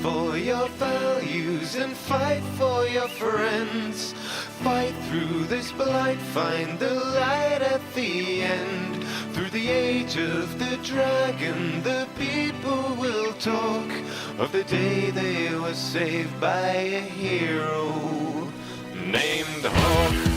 for your values and fight for your friends. Fight through this blight, find the light at the end. Through the age of the dragon, the people will talk of the day they were saved by a hero named Hawk.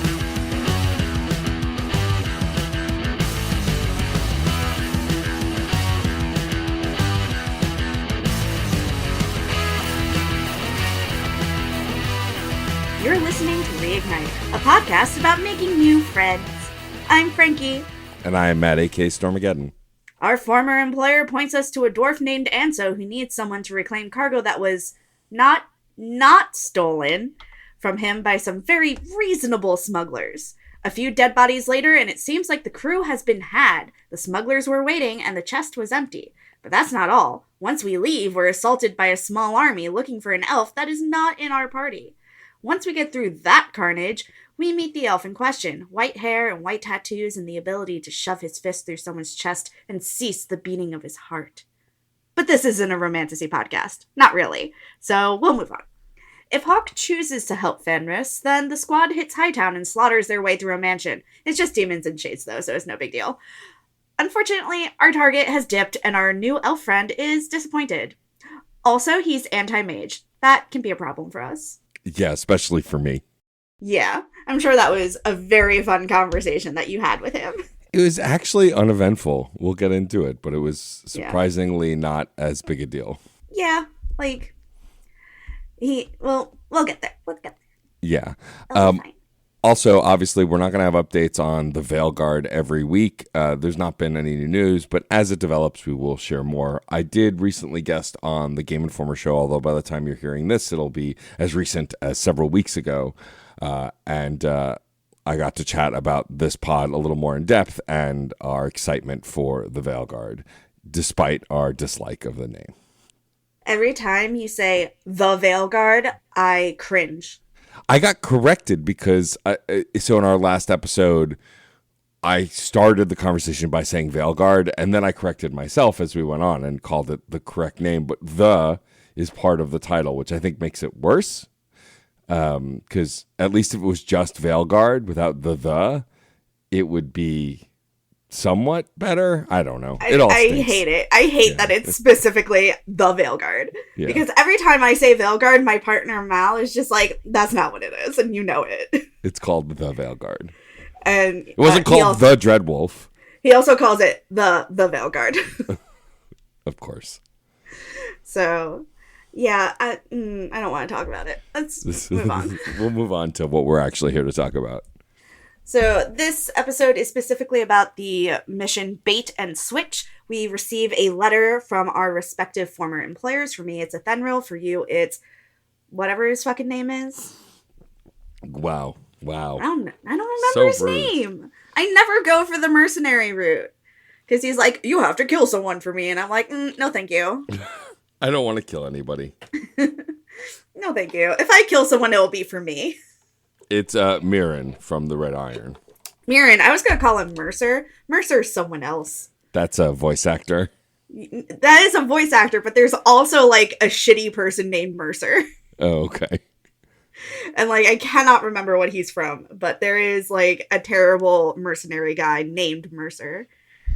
You're listening to Reignite, a podcast about making new friends. I'm Frankie. And I am Matt, a.k.a. Stormageddon. Our former employer points us to a dwarf named Anso who needs someone to reclaim cargo that was not stolen from him by some very reasonable smugglers. A few dead bodies later, and it seems like the crew has been had. The smugglers were waiting, and the chest was empty. But that's not all. Once we leave, we're assaulted by a small army looking for an elf that is not in our party. Once we get through that carnage, we meet the elf in question. White hair and white tattoos and the ability to shove his fist through someone's chest and cease the beating of his heart. But this isn't a romantasy podcast. Not really. So we'll move on. If Hawk chooses to help Fenris, then the squad hits Hightown and slaughters their way through a mansion. It's just demons and shades though, so it's no big deal. Unfortunately, our target has dipped and our new elf friend is disappointed. Also, he's anti-mage. That can be a problem for us. Yeah, especially for me. Yeah, I'm sure that was a very fun conversation that you had with him. It was actually uneventful. We'll get into it, but it was surprisingly not as big a deal. Yeah, like, we'll get there. We'll get there. Yeah. Fine. Also, obviously, we're not going to have updates on the Veilguard every week. There's not been any new news, but as it develops, we will share more. I did recently guest on the Game Informer show, although by the time you're hearing this, it'll be as recent as several weeks ago. And I got to chat about this pod a little more in depth and our excitement for the Veilguard, despite our dislike of the name. Every time you say the Veilguard, I cringe. I got corrected because, so in our last episode, I started the conversation by saying Veilguard, and then I corrected myself as we went on and called it the correct name, but the is part of the title, which I think makes it worse, because at least if it was just Veilguard without the, it would be somewhat better. I don't know. It all stinks. I hate it. I hate that it's specifically the Veilguard. Yeah. Because every time I say Veilguard, my partner Mal is just like, that's not what it is, and you know it. It's called the Veilguard. And it wasn't called the Dreadwolf. He also calls it the Veilguard. Of course. So, yeah, I don't want to talk about it. Let's move on. We'll move on to what we're actually here to talk about. So this episode is specifically about the mission Bait and Switch. We receive a letter from our respective former employers. For me, it's Ethenril. For you, it's whatever his fucking name is. Wow. I don't remember his name. I never go for the mercenary route. Because he's like, you have to kill someone for me. And I'm like, no, thank you. I don't want to kill anybody. No, thank you. If I kill someone, it will be for me. It's Mirren from the Red Iron. Mirren. I was going to call him Mercer. Mercer's someone else. That's a voice actor. That is a voice actor, but there's also, like, a shitty person named Mercer. Oh, okay. And, like, I cannot remember what he's from, but there is, like, a terrible mercenary guy named Mercer.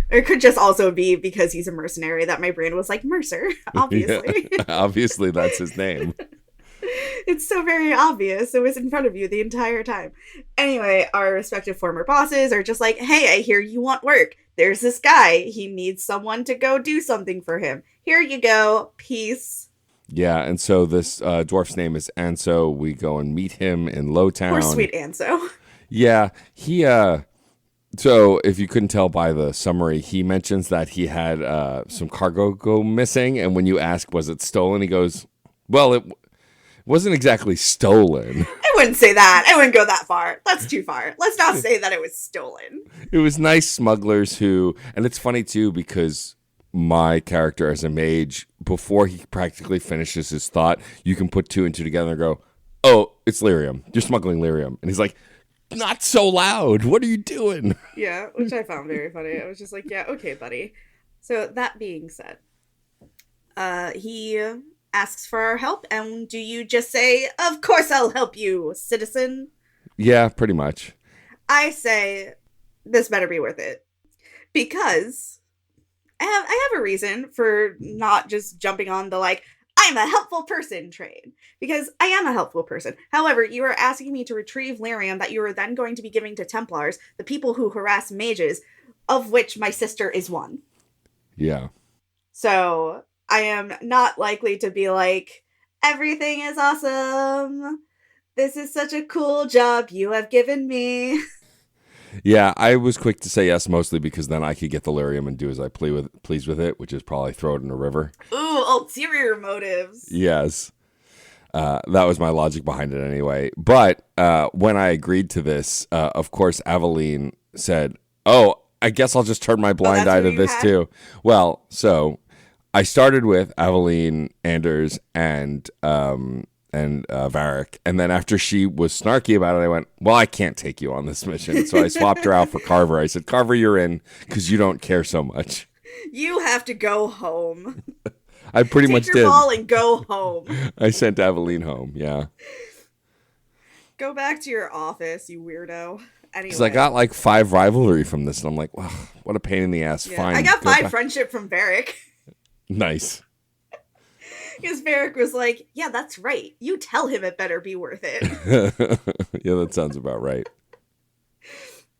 Or it could just also be because he's a mercenary that my brain was like, Mercer, obviously. Yeah, obviously, that's his name. It's so very obvious. It was in front of you the entire time. Anyway, our respective former bosses are just like, hey, I hear you want work. There's this guy. He needs someone to go do something for him. Here you go. Peace. Yeah, and so this dwarf's name is Anso. We go and meet him in Lowtown. Poor sweet Anso. Yeah, he... So if you couldn't tell by the summary, he mentions that he had some cargo go missing. And when you ask, was it stolen? He goes, well, it wasn't exactly stolen. I wouldn't say that. I wouldn't go that far. That's too far. Let's not say that it was stolen. It was nice smugglers who, and it's funny too, because my character as a mage, before he practically finishes his thought, you can put two and two together and go, oh, it's lyrium. You're smuggling lyrium. And he's like, not so loud. What are you doing? Yeah, which I found very funny. I was just like, yeah, okay, buddy. So that being said, he asks for our help, and do you just say, "Of course I'll help you, citizen"? Yeah, pretty much. I say, this better be worth it. Because I have a reason for not just jumping on the, like, I'm a helpful person train. Because I am a helpful person. However, you are asking me to retrieve lyrium that you are then going to be giving to Templars, the people who harass mages, of which my sister is one. Yeah. So I am not likely to be like, everything is awesome. This is such a cool job you have given me. Yeah, I was quick to say yes, mostly because then I could get the lyrium and do as I please with it, which is probably throw it in a river. Ooh, ulterior motives. Yes. That was my logic behind it anyway. But when I agreed to this, of course, Aveline said, oh, I guess I'll just turn my blind eye to this too. Well, so I started with Aveline, Anders, and Varric. And then after she was snarky about it, I went, well, I can't take you on this mission. So I swapped her out for Carver. I said, Carver, you're in because you don't care so much. You have to go home. I pretty much Take your did. ball and go home. I sent Aveline home, yeah. Go back to your office, you weirdo. Anyway. Because I got like 5 rivalry from this, and I'm like, wow, what a pain in the ass. Yeah. Fine. I got go 5 back. friendship from Varric. Nice. Because Varric was like, yeah, that's right. You tell him it better be worth it. Yeah, that sounds about right.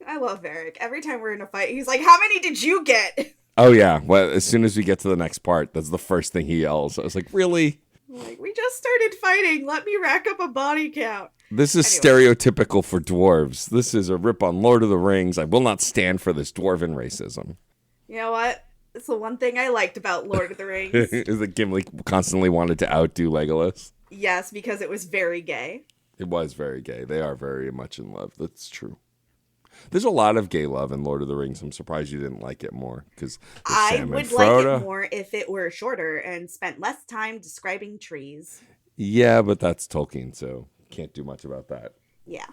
I love Varric. Every time we're in a fight, he's like, how many did you get? Oh, yeah. Well, as soon as we get to the next part, that's the first thing he yells. I was like, really? I'm like, we just started fighting. Let me rack up a body count. This is stereotypical for dwarves. This is a rip on Lord of the Rings. I will not stand for this dwarven racism. You know what? It's the one thing I liked about Lord of the Rings. Is that Gimli constantly wanted to outdo Legolas? Yes, because it was very gay. It was very gay. They are very much in love. That's true. There's a lot of gay love in Lord of the Rings. I'm surprised you didn't like it more. Because I would like it more if it were shorter and spent less time describing trees. Yeah, but that's Tolkien, so can't do much about that. Yeah.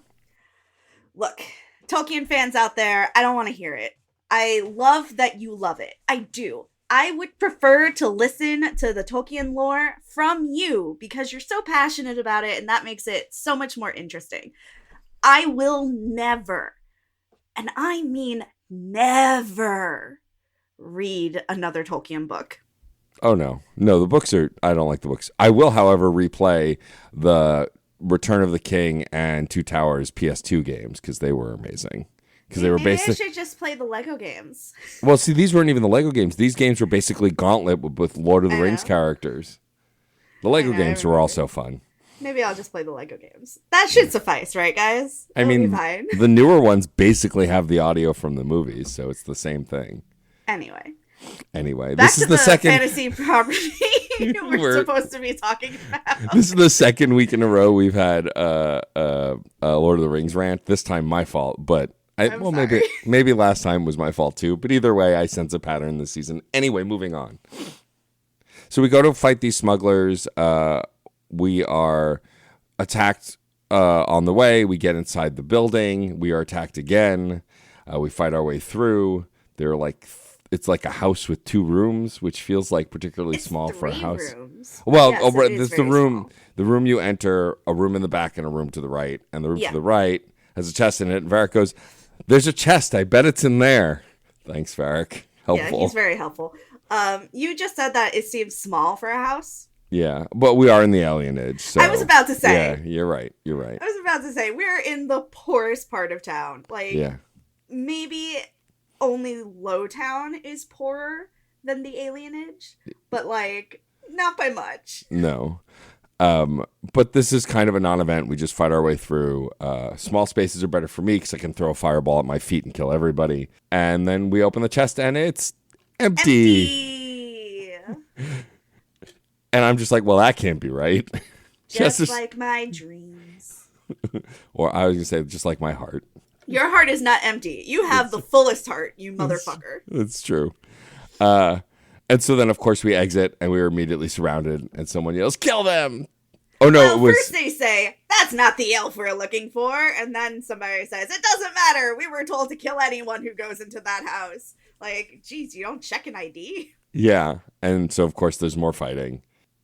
Look, Tolkien fans out there, I don't want to hear it. I love that you love it. I do. I would prefer to listen to the Tolkien lore from you because you're so passionate about it and that makes it so much more interesting. I will never, and I mean never, read another Tolkien book. Oh, no. No, the books are... I don't like the books. I will, however, replay the Return of the King and Two Towers PS2 games because they were amazing. Because they were basically... Maybe I should just play the Lego games. Well, see, these weren't even the Lego games. These games were basically Gauntlet with Lord of the Rings characters. The Lego games were also fun. Maybe I'll just play the Lego games. That should suffice, right, guys? I mean, the newer ones basically have the audio from the movies, so it's the same thing. Anyway, this is the second fantasy property we're supposed to be talking about. This is the second week in a row we've had Lord of the Rings rant. This time, my fault, but maybe last time was my fault too. But either way, I sense a pattern this season. Anyway, moving on. So we go to fight these smugglers. We are attacked on the way. We get inside the building. We are attacked again. We fight our way through. They're like, it's like a house with 2 rooms, which feels like particularly small for a house. Rooms. Well, yes, this is the room. Small. The room you enter, a room in the back, and a room to the right. And the room to the right has a chest in it. And Varric goes, "There's a chest. I bet it's in there." Thanks, Varric. Helpful. Yeah, he's very helpful. You just said that it seems small for a house. Yeah, but we are in the alienage. So I was about to say. Yeah, you're right. You're right. I was about to say we're in the poorest part of town. Like, yeah. Maybe only Lowtown is poorer than the alienage, but like not by much. No. But this is kind of a non-event. We just fight our way through. Small spaces are better for me because I can throw a fireball at my feet and kill everybody. And then we open the chest and it's empty. And I'm just like, well, that can't be right. Just like my dreams. Or I was going to say, just like my heart. Your heart is not empty. You have the fullest heart, you motherfucker. That's true. And so then, of course, we exit and we were immediately surrounded and someone yells, "Kill them!" Oh, no, well, it was... first they say, "That's not the elf we're looking for." And then somebody says, "It doesn't matter. We were told to kill anyone who goes into that house." Like, geez, you don't check an ID? Yeah. And so, of course, there's more fighting.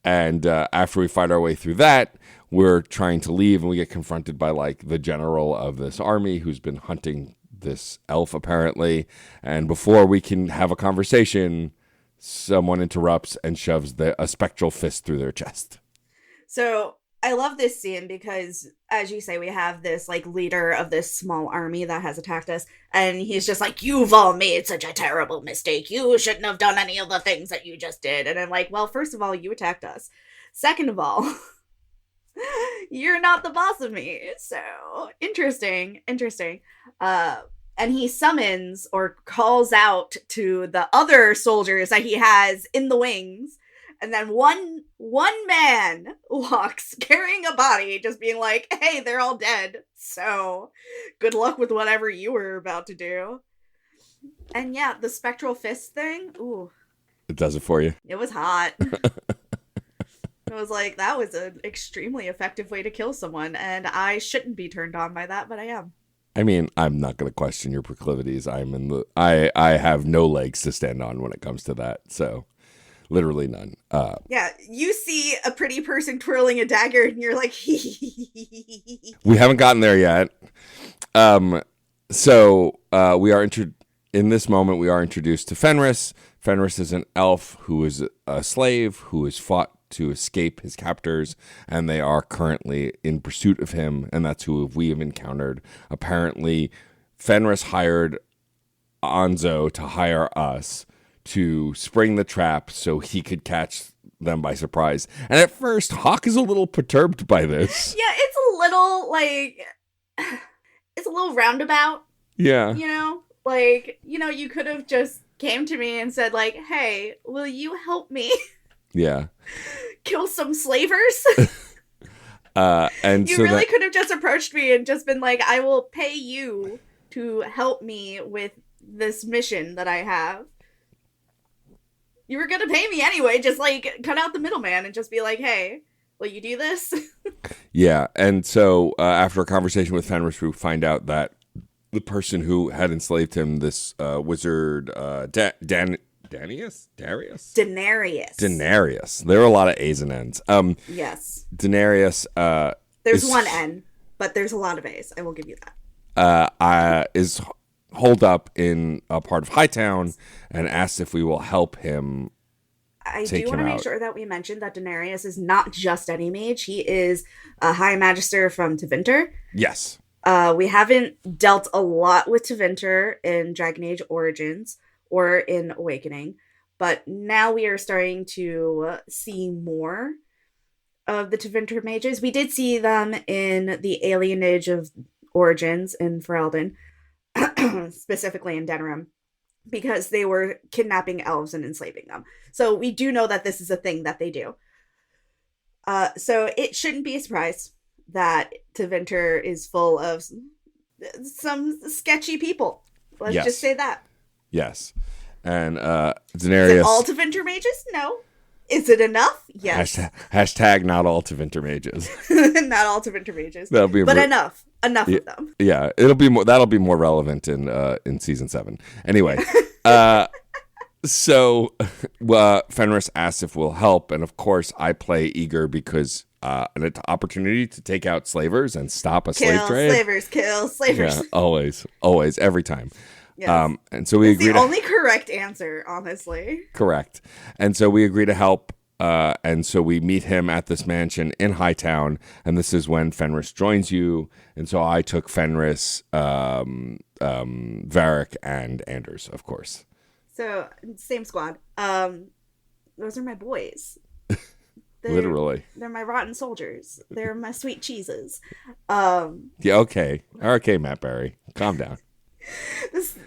And after we fight our way through that, we're trying to leave, and we get confronted by like the general of this army who's been hunting this elf apparently. And before we can have a conversation, someone interrupts and shoves a spectral fist through their chest. So I love this scene because, as you say, we have this like leader of this small army that has attacked us, and he's just like, "You've all made such a terrible mistake. You shouldn't have done any of the things that you just did." And I'm like, well, first of all, you attacked us. Second of all, you're not the boss of me. So interesting. And he summons or calls out to the other soldiers that he has in the wings. And then one man walks carrying a body, just being like, "Hey, they're all dead. So good luck with whatever you were about to do." And yeah, the spectral fist thing, ooh. It does it for you. It was hot. It was like, that was an extremely effective way to kill someone. And I shouldn't be turned on by that, but I am. I mean, I'm not going to question your proclivities. I have no legs to stand on when it comes to that. So literally none. Yeah, you see a pretty person twirling a dagger and you're like, we haven't gotten there yet. So we are in this moment, we are introduced to Fenris. Fenris is an elf who is a slave who has fought to escape his captors, and they are currently in pursuit of him, and that's who we have encountered. Apparently, Fenris hired Anzo to hire us to spring the trap so he could catch them by surprise. And at first, Hawk is a little perturbed by this. Yeah, it's a little, like, it's a little roundabout. Yeah. You know? Like, you know, you could have just came to me and said, like, "Hey, will you help me?" Yeah. Kill some slavers? And you so really could have just approached me and just been like, "I will pay you to help me with this mission that I have." You were gonna pay me anyway, just like cut out the middleman and just be like, "Hey, will you do this?" Yeah, and so after a conversation with Fenris, we find out that the person who had enslaved him, this wizard, Darius? Denarius. There are a lot of A's and N's. Yes. Denarius. There's one N, but there's a lot of A's. I will give you that. Is holed up in a part of Hightown and asks if we will help him. I do want to make sure that we mentioned that Denarius is not just any mage. He is a High Magister from Tevinter. Yes. We haven't dealt a lot with Tevinter in Dragon Age Origins or in Awakening, but now we are starting to see more of the Tevinter mages. We did see them in the Alien Age of Origins in Ferelden, specifically in Denerim, because they were kidnapping elves and enslaving them. So we do know that this is a thing that they do. So it shouldn't be a surprise that Tevinter is full of some sketchy people. Let's just say that. Yes. And Denarius... Is it all Tevinter mages? No. Is it enough? Yes. Hashtag not all Tevinter mages. Not all Tevinter mages. That'll be enough. Enough of them. Yeah, that'll be more relevant in season 7. Anyway, so Fenris asks if we'll help, and of course I play eager because an opportunity to take out slavers and stop a slave trade. Kill slavers. Yeah, always, every time. Yes. And so we agree. The only correct answer, honestly. Correct. And so we agree to help. And so we meet him at this mansion in Hightown, and this is when Fenris joins you. And so I took Fenris, Varric, and Anders, of course. So same squad. Those are my boys. Literally, they're my rotten soldiers. They're my sweet cheeses. Yeah. Okay. Matt Berry, calm down. This is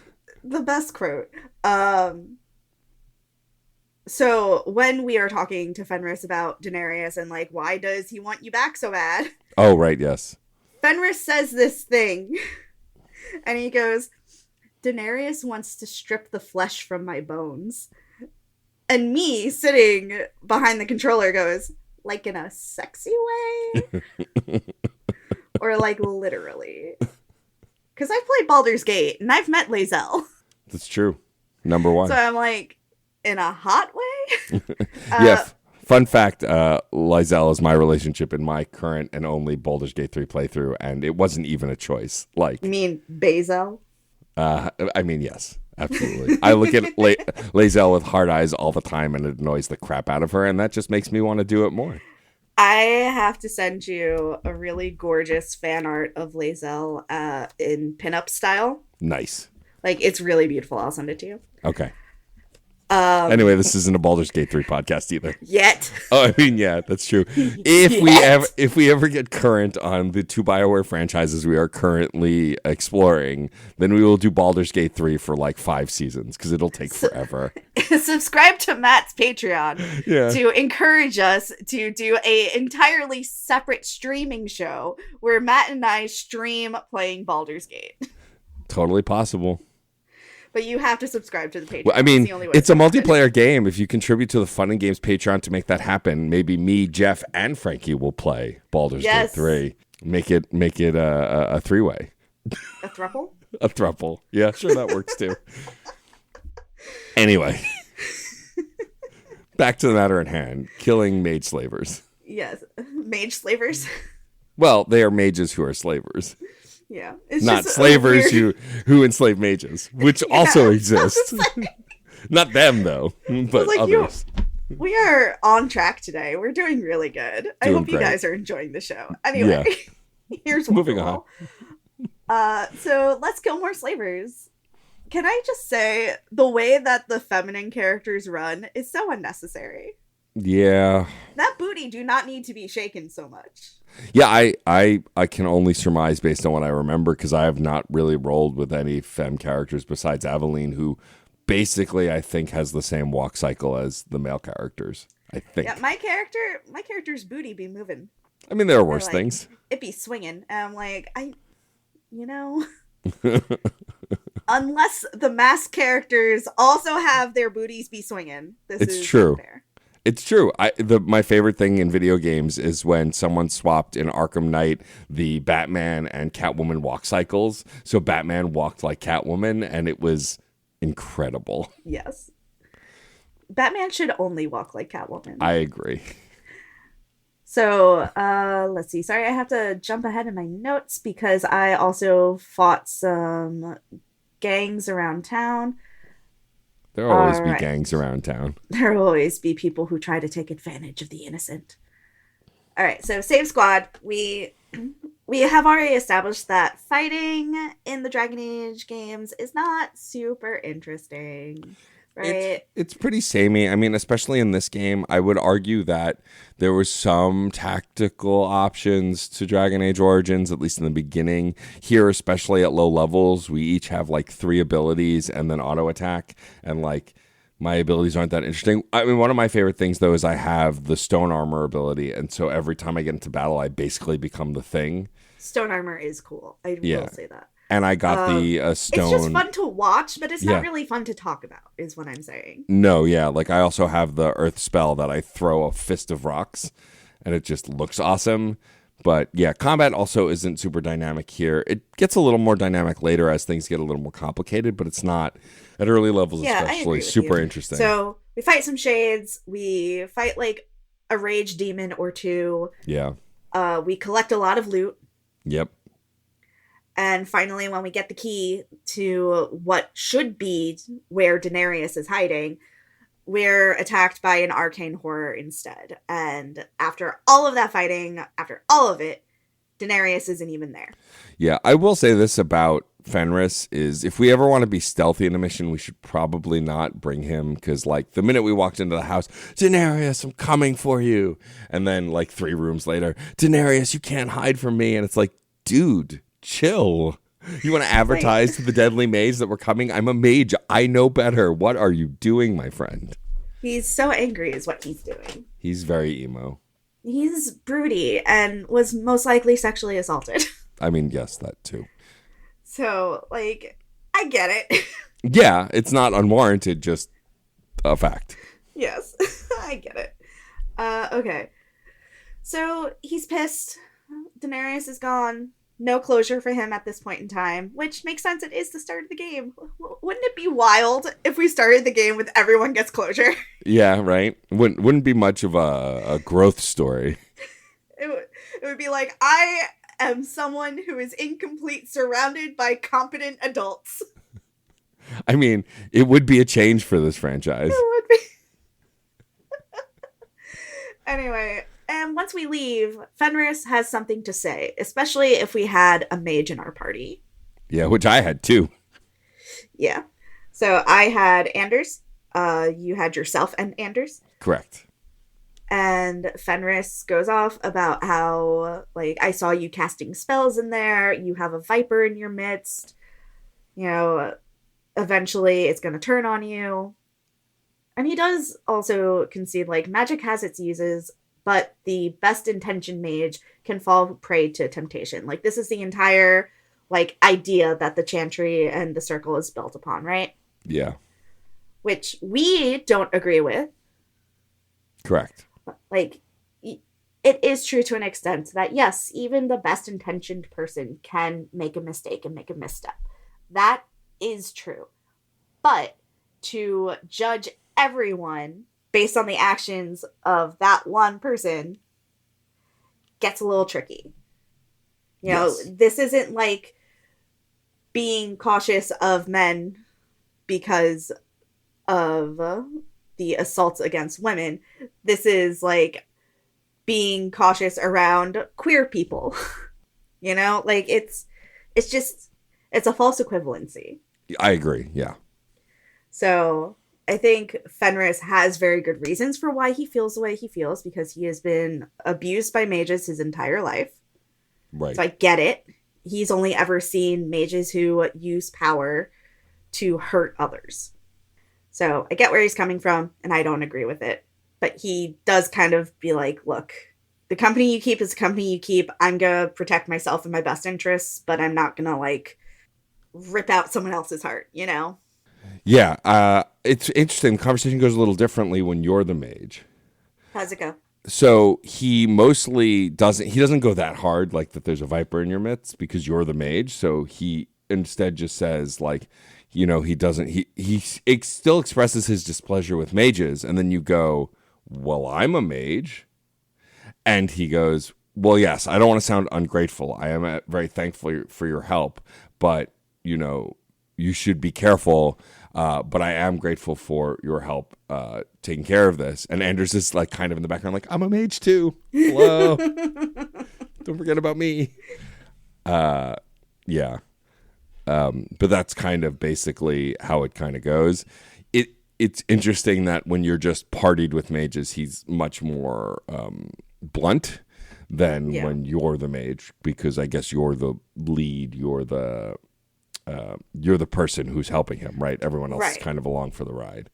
the best quote. So when we are talking to Fenris about Denarius and like, why does he want you back so bad? Oh, right, yes. Fenris says this thing, and he goes, "Denarius wants to strip the flesh from my bones." And me, sitting behind the controller, goes, "Like in a sexy way?" Or like literally. Because I've played Baldur's Gate, and I've met Lae'zel. That's true. Number one. So I'm like, in a hot way? Yeah, Fun fact, Lizelle is my relationship in my current and only Baldur's Gate 3 playthrough, and it wasn't even a choice. Like, You mean Bazel? I mean, yes, absolutely. I look at Lizelle with hard eyes all the time, and it annoys the crap out of her, and that just makes me want to do it more. I have to send you a really gorgeous fan art of Lae'zel in pinup style. Nice. Like, it's really beautiful. I'll send it to you. Okay. Anyway, this isn't a Baldur's Gate 3 podcast either. Yet. Oh, I mean, yeah, that's true. If we ever get current on the 2 BioWare franchises we are currently exploring, then we will do Baldur's Gate 3 for like 5 seasons because it'll take forever. Subscribe to Matt's Patreon Yeah. to encourage us to do a entirely separate streaming show where Matt and I stream playing Baldur's Gate. Totally possible. But you have to subscribe to the Patreon. Well, I mean, the only way it's a to do it. multiplayer game. If you contribute to the Fun and Games Patreon to make that happen, maybe me, Jeff, and Frankie will play Baldur's Yes. Gate 3. Make it a 3-way. A thruple? A thruple. Yeah, sure, that works too. Anyway. Back to the matter at hand. Killing mage slavers. Yes. Mage slavers. Well, they are mages who are slavers. Yeah. It's Not just a slavers weird- who enslave mages, which also exist. Not them, though, but like, others. We are on track today. We're doing really good. I Doing hope you great. guys are enjoying the show. Anyway, here's one Moving rule. So let's kill more slavers. Can I just say the way that the feminine characters run is so unnecessary. Yeah. That booty do not need to be shaken so much. Yeah, I can only surmise based on what I remember because I have not really rolled with any femme characters besides Aveline, who basically I think has the same walk cycle as the male characters. I think. Yeah, my character's booty be moving. I mean, there are worse like- things. It be swinging. And I'm like, unless the masked characters also have their booties be swinging, this It's is true. unfair. It's true. My favorite thing in video games is when someone swapped in Arkham Knight the Batman and Catwoman walk cycles. So Batman walked like Catwoman, and it was incredible. Yes. Batman should only walk like Catwoman. I agree. So, let's see. Sorry, I have to jump ahead in my notes because I also fought some gangs around town. There will always be Alright. gangs around town. There will always be people who try to take advantage of the innocent. All right, so Save Squad. We have already established that fighting in the Dragon Age games is not super interesting, right? It's pretty samey. I mean, especially in this game, I would argue that there was some tactical options to Dragon Age Origins, at least in the beginning. Here, especially at low levels, we each have like 3 abilities and then auto attack, and like my abilities aren't that interesting. I mean, one of my favorite things though is I have the stone armor ability, and so every time I get into battle, I basically become the thing. Stone armor is cool. I Yeah. will say that. And I got the stone. It's just fun to watch, but it's Yeah. not really fun to talk about, is what I'm saying. No, yeah. Like I also have the earth spell that I throw a fist of rocks and it just looks awesome. But yeah, combat also isn't super dynamic here. It gets a little more dynamic later as things get a little more complicated, but it's not at early levels, Yeah, I agree especially with super you. interesting. So we fight some shades. We fight like a rage demon or two. Yeah. We collect a lot of loot. Yep. And finally, when we get the key to what should be where Daenerys is hiding, we're attacked by an arcane horror instead. And after all of that fighting, after all of it, Daenerys isn't even there. Yeah, I will say this about Fenris is if we ever want to be stealthy in a mission, we should probably not bring him because, like, the minute we walked into the house, Daenerys, I'm coming for you. And then, like, 3 rooms later, Daenerys, you can't hide from me. And it's like, dude, chill. You want to advertise to the deadly mage that we're coming? I'm a mage. I know better. What are you doing, my friend? He's so angry is what he's doing. He's very emo. He's broody and was most likely sexually assaulted. I mean, yes, that too. So, like, I get it. Yeah, it's not unwarranted, just a fact. Yes, I get it. Okay. So, he's pissed. Daenerys is gone. No closure for him at this point in time, which makes sense. It is the start of the game. Wouldn't it be wild if we started the game with everyone gets closure? Yeah, right. Wouldn't be much of a growth story. It would be like, I am someone who is incomplete, surrounded by competent adults. I mean, it would be a change for this franchise. It would be. Anyway, and once we leave, Fenris has something to say, especially if we had a mage in our party. Yeah, which I had too. Yeah. So I had Anders. You had yourself and Anders. Correct. And Fenris goes off about how, like, I saw you casting spells in there. You have a viper in your midst. You know, eventually it's going to turn on you. And he does also concede, like, magic has its uses, but the best intentioned mage can fall prey to temptation. Like, this is the entire, like, idea that the Chantry and the Circle is built upon, right? Yeah. Which we don't agree with. Correct. Like, it is true to an extent that, yes, even the best intentioned person can make a mistake and make a misstep. That is true. But to judge everyone based on the actions of that one person gets a little tricky. You know, this isn't like being cautious of men because of the assaults against women. This is like being cautious around queer people. You know, like it's a false equivalency. I agree. Yeah. So I think Fenris has very good reasons for why he feels the way he feels, because he has been abused by mages his entire life. Right. So I get it. He's only ever seen mages who use power to hurt others. So I get where he's coming from, and I don't agree with it. But he does kind of be like, look, the company you keep is the company you keep. I'm going to protect myself and my best interests, but I'm not going to, like, rip out someone else's heart, you know? Yeah, it's interesting. The conversation goes a little differently when you're the mage. How's it go? So he mostly doesn't go that hard, like that there's a viper in your midst, because you're the mage. So he instead just says, like, you know, he still expresses his displeasure with mages. And then you go, well, I'm a mage. And he goes, well, yes, I don't want to sound ungrateful. I am very thankful for your help, but, you know, you should be careful. But I am grateful for your help taking care of this. And Anders is like kind of in the background, like, I'm a mage too. Hello. Don't forget about me. Yeah. But that's kind of basically how it kind of goes. It's interesting that when you're just partied with mages, he's much more blunt than when you're the mage, because I guess you're the lead, you're the person who's helping him, right? Everyone else is kind of along for the ride.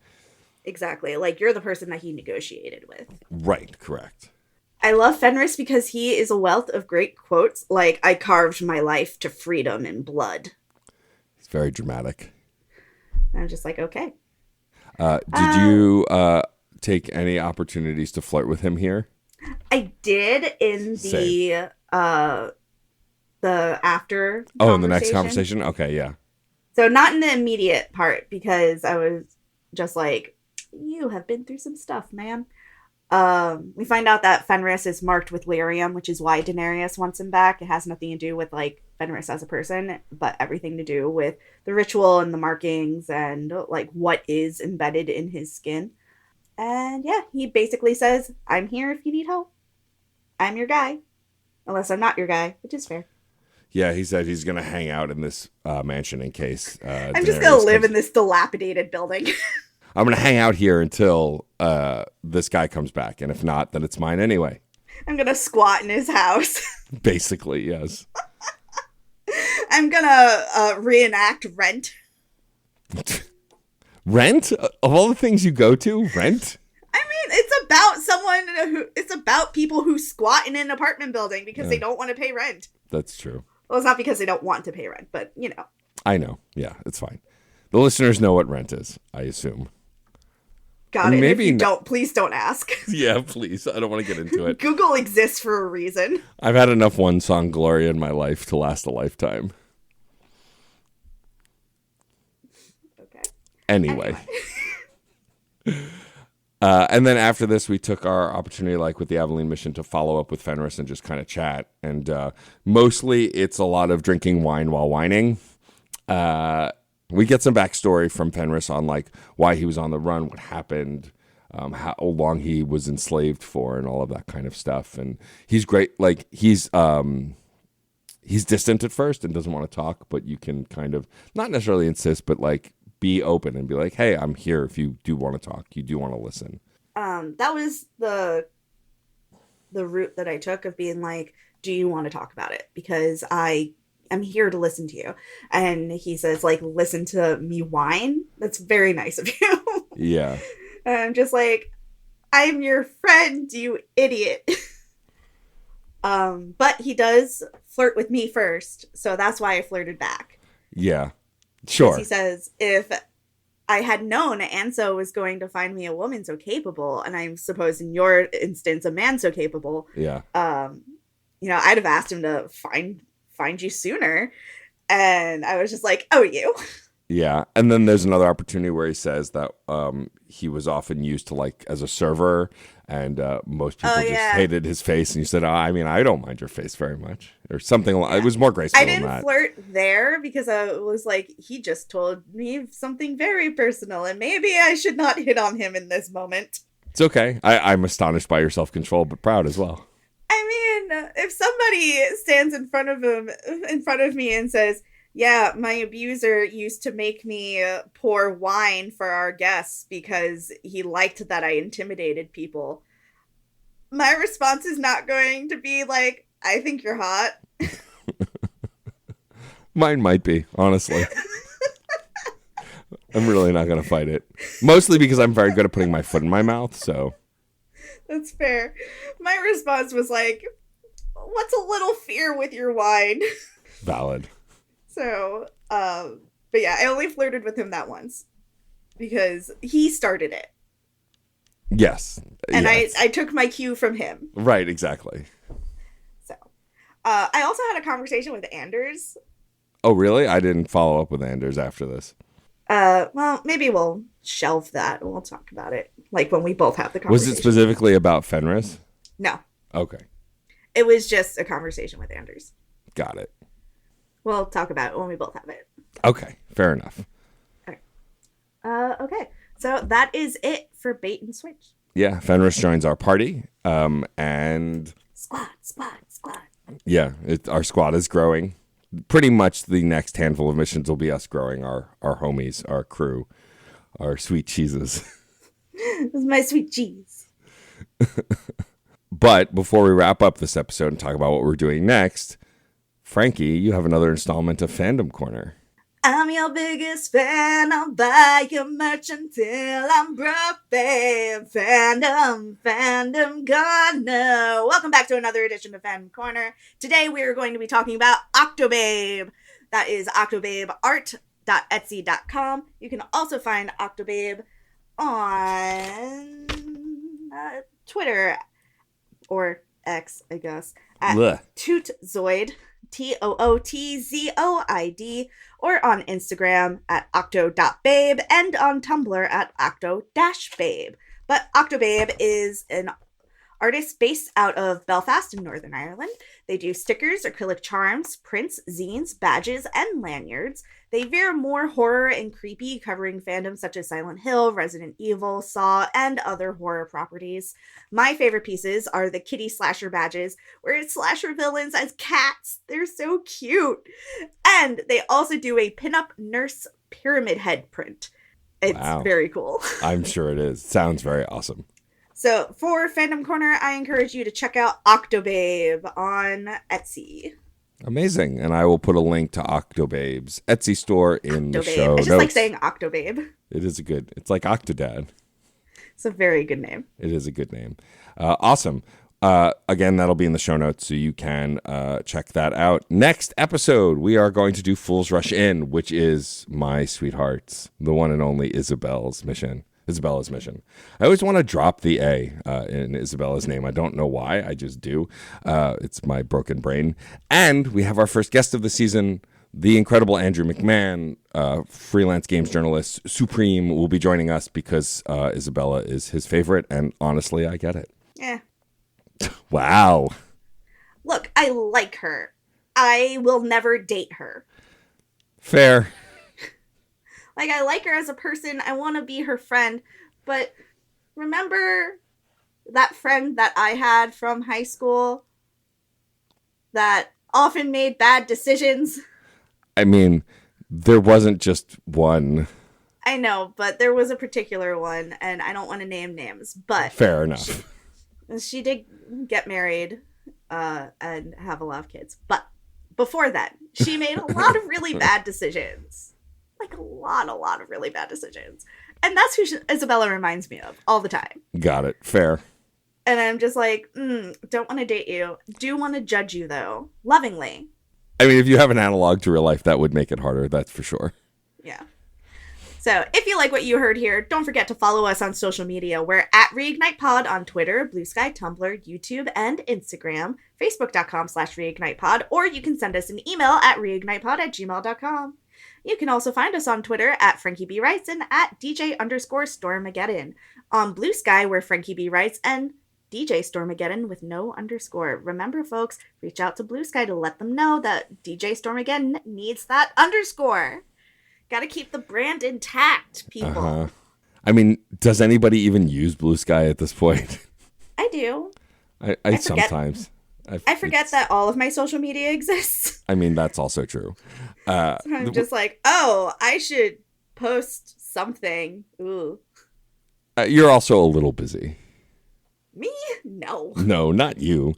Exactly. Like, you're the person that he negotiated with. Right, correct. I love Fenris because he is a wealth of great quotes, like, I carved my life to freedom in blood. It's very dramatic. And I'm just like, okay. Did you take any opportunities to flirt with him here? I did in the after in the next conversation? Okay, yeah. So not in the immediate part, because I was just like, you have been through some stuff, man. We find out that Fenris is marked with lyrium, which is why Daenerys wants him back. It has nothing to do with, like, Fenris as a person, but everything to do with the ritual and the markings and, like, what is embedded in his skin. And yeah, he basically says, I'm here if you need help. I'm your guy. Unless I'm not your guy, which is fair. Yeah, he said he's going to hang out in this mansion in case I'm just going to live in this dilapidated building. I'm going to hang out here until this guy comes back. And if not, then it's mine anyway. I'm going to squat in his house. Basically, yes. I'm going to reenact Rent. Rent? Of all the things you go to, Rent? I mean, it's about people who squat in an apartment building because they don't want to pay rent. That's true. Well, it's not because they don't want to pay rent, but, you know. I know. Yeah, it's fine. The listeners know what Rent is, I assume. Got And it. maybe If you n- don't, please don't ask. Yeah, please. I don't want to get into it. Google exists for a reason. I've had enough one song Gloria in my life to last a lifetime. Okay. Anyway. And then after this, we took our opportunity, like with the Abilene mission, to follow up with Fenris and just kind of chat. And mostly it's a lot of drinking wine while whining. We get some backstory from Fenris on like why he was on the run, what happened, how long he was enslaved for, and all of that kind of stuff. And he's great. Like he's distant at first and doesn't want to talk, but you can kind of not necessarily insist, but like be open and be like, hey, I'm here if you do want to talk, you do want to listen. That was the route that I took of being like, do you want to talk about it? Because I am here to listen to you. And he says, like, listen to me whine. That's very nice of you. Yeah. And I'm just like, I'm your friend, you idiot. But he does flirt with me first, so that's why I flirted back. Yeah. Sure. He says, if I had known Anso was going to find me a woman so capable, and I suppose in your instance a man so capable, Yeah. I'd have asked him to find you sooner. And I was just like, oh, you. Yeah. And then there's another opportunity where he says that he was often used to like as a server, and most people just hated his face. And you said, I don't mind your face very much, or something. It was more graceful I than didn't that. flirt there because I was like, he just told me something very personal, and maybe I should not hit on him in this moment. It's okay. I'm astonished by your self-control, but proud as well. I mean, if somebody stands in front of me and says, yeah, my abuser used to make me pour wine for our guests because he liked that I intimidated people, my response is not going to be like, I think you're hot. Mine might be, honestly. I'm really not going to fight it. Mostly because I'm very good at putting my foot in my mouth, so. That's fair. My response was like, what's a little fear with your wine? Valid. So, but yeah, I only flirted with him that once because he started it. Yes. And yes. I took my cue from him. Right, exactly. So, I also had a conversation with Anders. Oh, really? I didn't follow up with Anders after this. Well, maybe we'll shelve that. We'll talk about it, like when we both have the conversation. Was it specifically about Fenris? No. Okay. It was just a conversation with Anders. Got it. We'll talk about it when we both have it. Okay, fair enough. Okay. So that is it for Bait and Switch. Yeah, Fenris joins our party, and Squad. yeah, our squad is growing. Pretty much the next handful of missions will be us growing our homies, our crew, our sweet cheeses. This is my sweet cheese. But before we wrap up this episode and talk about what we're doing next, Frankie, you have another installment of Fandom Corner. I'm your biggest fan. I'll buy your merch until I'm broke, babe. Fandom Corner. Welcome back to another edition of Fandom Corner. Today we are going to be talking about Octobabe. That is octobabeart.etsy.com. You can also find Octobabe on Twitter or X, I guess, at Blech. Tootzoid. TOOTZOID, or on Instagram at octo.babe and on Tumblr at octo-babe. But Octobabe is an artist based out of Belfast in Northern Ireland. They do stickers, acrylic charms, prints, zines, badges, and lanyards. They veer more horror and creepy, covering fandoms such as Silent Hill, Resident Evil, Saw, and other horror properties. My favorite pieces are the kitty slasher badges, where it's slasher villains as cats. They're so cute. And they also do a pinup nurse pyramid head print. It's Wow. very cool. I'm sure it is. Sounds very awesome. So for Fandom Corner, I encourage you to check out Octobabe on Etsy. Amazing. And I will put a link to Octobabe's Etsy store in the Octobabe. show I just notes. like saying Octobabe. It's like Octodad. It's a very good name. It is a good name. Awesome. Again, that'll be in the show notes, so you can check that out. Next episode, we are going to do Fools Rush In, which is my sweetheart's, the one and only Isabel's mission. Isabella's mission. I always want to drop the A in Isabella's name. I don't know why. I just do. It's my broken brain. And we have our first guest of the season, the incredible Andrew McMahon, freelance games journalist, Supreme, will be joining us because Isabella is his favorite. And honestly, I get it. Yeah. Wow. Look, I like her. I will never date her. Fair. Like, I like her as a person. I want to be her friend. But remember that friend that I had from high school that often made bad decisions? I mean, there wasn't just one. I know, but there was a particular one, and I don't want to name names, but Fair enough. she did get married and have a lot of kids. But before that, she made a lot of really bad decisions. Like a lot of really bad decisions. And that's who Isabella reminds me of all the time. Got it. Fair. And I'm just like, don't want to date you. Do want to judge you, though. Lovingly. I mean, if you have an analog to real life, that would make it harder. That's for sure. Yeah. So if you like what you heard here, don't forget to follow us on social media. We're at ReignitePod on Twitter, Blue Sky, Tumblr, YouTube, and Instagram, Facebook.com/ReignitePod, or you can send us an email at reignitepod@gmail.com. You can also find us on Twitter at Frankie B. Writes and at DJ_Stormageddon. On Blue Sky, we're Frankie B. Writes and DJ Stormageddon with no underscore. Remember, folks, reach out to Blue Sky to let them know that DJ Stormageddon needs that underscore. Gotta keep the brand intact, people. Uh-huh. I mean, does anybody even use Blue Sky at this point? I do. I sometimes. I forget that all of my social media exists. I mean, that's also true. I'm just like, oh, I should post something. Ooh. You're also a little busy. Me? No. No, not you.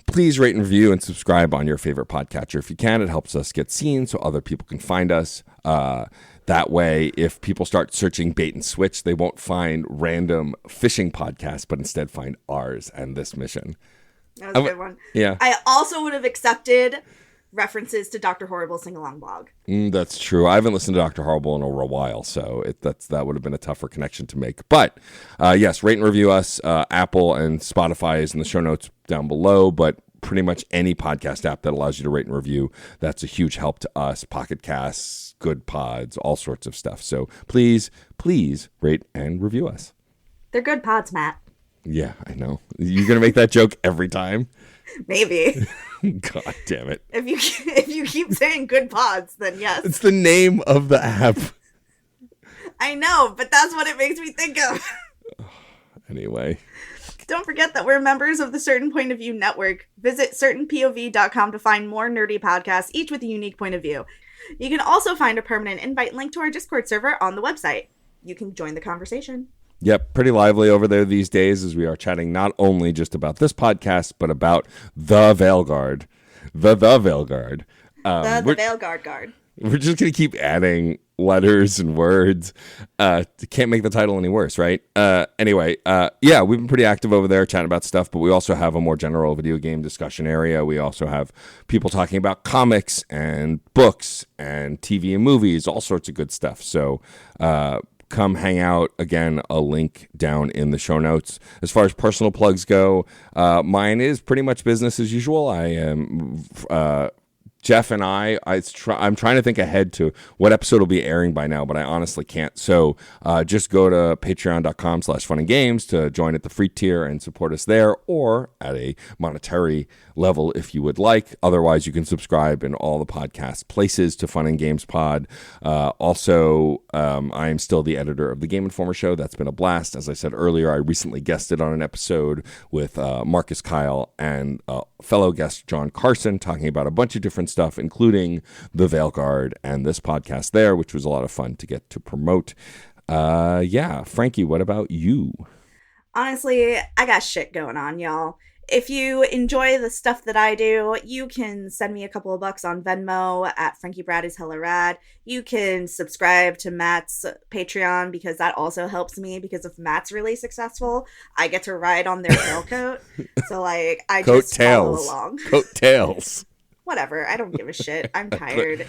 Please rate and review and subscribe on your favorite podcatcher if you can. It helps us get seen so other people can find us. That way, if people start searching bait and switch, they won't find random fishing podcasts, but instead find ours and this mission. That was a good one. Yeah. I also would have accepted references to Dr. Horrible's sing-along blog. That's true. I haven't listened to Dr. Horrible in a while, so that would have been a tougher connection to make. But yes, rate and review us. Apple and Spotify is in the show notes down below, but pretty much any podcast app that allows you to rate and review, that's a huge help to us. Pocket Casts, Good Pods, all sorts of stuff. So please rate and review us. They're good pods, Matt. Yeah, I know. You're going to make that joke every time? Maybe. God damn it. If you keep saying good pods, then yes. It's the name of the app. I know, but that's what it makes me think of. Anyway. Don't forget that we're members of the Certain Point of View Network. Visit certainpov.com to find more nerdy podcasts, each with a unique point of view. You can also find a permanent invite link to our Discord server on the website. You can join the conversation. Yep, pretty lively over there these days as we are chatting not only just about this podcast, but about the Veilguard. The Veilguard. The Veilguard Guard. We're just going to keep adding letters and words. Can't make the title any worse, right? Anyway, yeah, we've been pretty active over there chatting about stuff, but we also have a more general video game discussion area. We also have people talking about comics and books and TV and movies, all sorts of good stuff. So, come hang out. Again, a link down in the show notes. As far as personal plugs go, mine is pretty much business as usual. I am Jeff and I'm trying to think ahead to what episode will be airing by now, but I honestly can't. So just go to patreon.com/funandgames to join at the free tier and support us there, or at a monetary level if you would like. Otherwise, you can subscribe in all the podcast places to Fun and Games Pod. Also, I am still the editor of the Game Informer Show. That's been a blast. As I said earlier, I recently guested on an episode with Marcus Kyle and fellow guest John Carson talking about a bunch of different stuff, including the Veilguard and this podcast there, which was a lot of fun to get to promote. Yeah, Frankie, what about you? Honestly, I got shit going on, y'all. If you enjoy the stuff that I do, you can send me a couple of bucks on Venmo at Frankie Brad is hella rad. You can subscribe to Matt's Patreon because that also helps me, because if Matt's really successful, I get to ride on their tailcoat. So like I just follow along. Coattails. Whatever. I don't give a shit. I'm tired.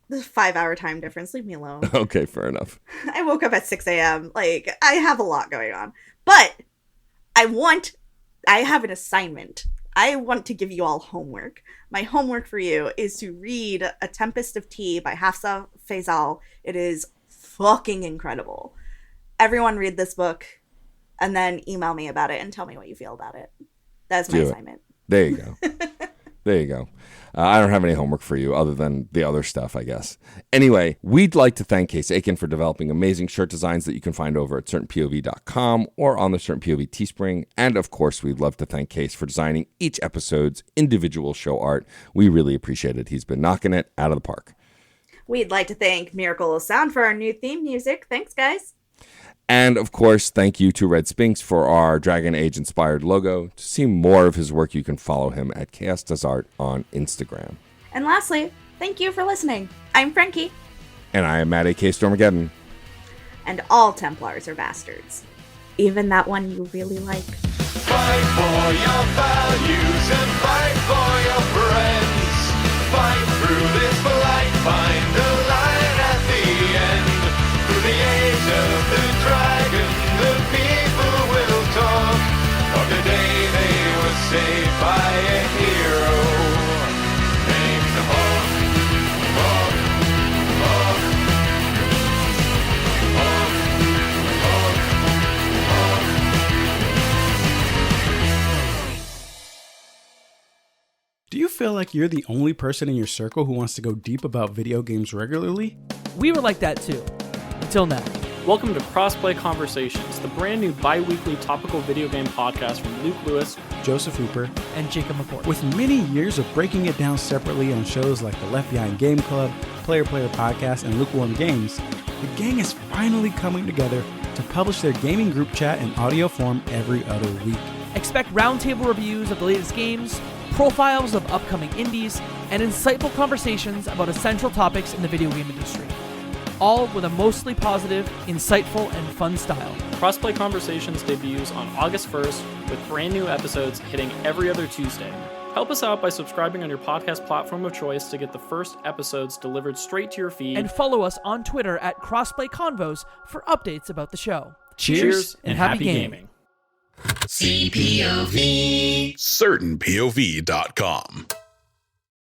The 5-hour time difference. Leave me alone. Okay, fair enough. I woke up at 6 a.m. Like, I have a lot going on. But I have an assignment. I want to give you all homework. My homework for you is to read A Tempest of Tea by Hafsa Faisal. It is fucking incredible. Everyone read this book and then email me about it and tell me what you feel about it. That's my assignment. There you go. There you go. I don't have any homework for you other than the other stuff, I guess. Anyway, we'd like to thank Case Aiken for developing amazing shirt designs that you can find over at certainpov.com or on the Certain POV Teespring. And of course, we'd love to thank Case for designing each episode's individual show art. We really appreciate it. He's been knocking it out of the park. We'd like to thank Miracle of Sound for our new theme music. Thanks, guys. And of course, thank you to Red Spinks for our Dragon Age inspired logo. To see more of his work, you can follow him at Chaos Does Art on Instagram. And lastly, thank you for listening. I'm Frankie. And I am Matt A.K. Stormageddon. And all Templars are bastards. Even that one you really like. Fight for your values and fight for your friends. Fight through this blight, find the light at the end. Through the age of the dragon, the people will talk of the day they were saved by a hero named Hawk. Hawk, Hawk, Hawk, Hawk, Hawk. Do you feel like you're the only person in your circle who wants to go deep about video games regularly? We were like that too. Until now. Welcome to Crossplay Conversations, the brand new bi-weekly topical video game podcast from Luke Lewis, Joseph Hooper, And Jacob McCord. with many years of breaking it down separately on shows like the Left Behind Game Club, Player Podcast, and Lukewarm Games, the gang is finally coming together to publish their gaming group chat in audio form every other week. Expect roundtable reviews of the latest games, profiles of upcoming indies, and insightful conversations about essential topics in the video game industry. All with a mostly positive, insightful, and fun style. Crossplay Conversations debuts on August 1st with brand new episodes hitting every other Tuesday. Help us out by subscribing on your podcast platform of choice to get the first episodes delivered straight to your feed. And follow us on Twitter at Crossplay Convos for updates about the show. Cheers and happy gaming. CPOV. CertainPOV.com.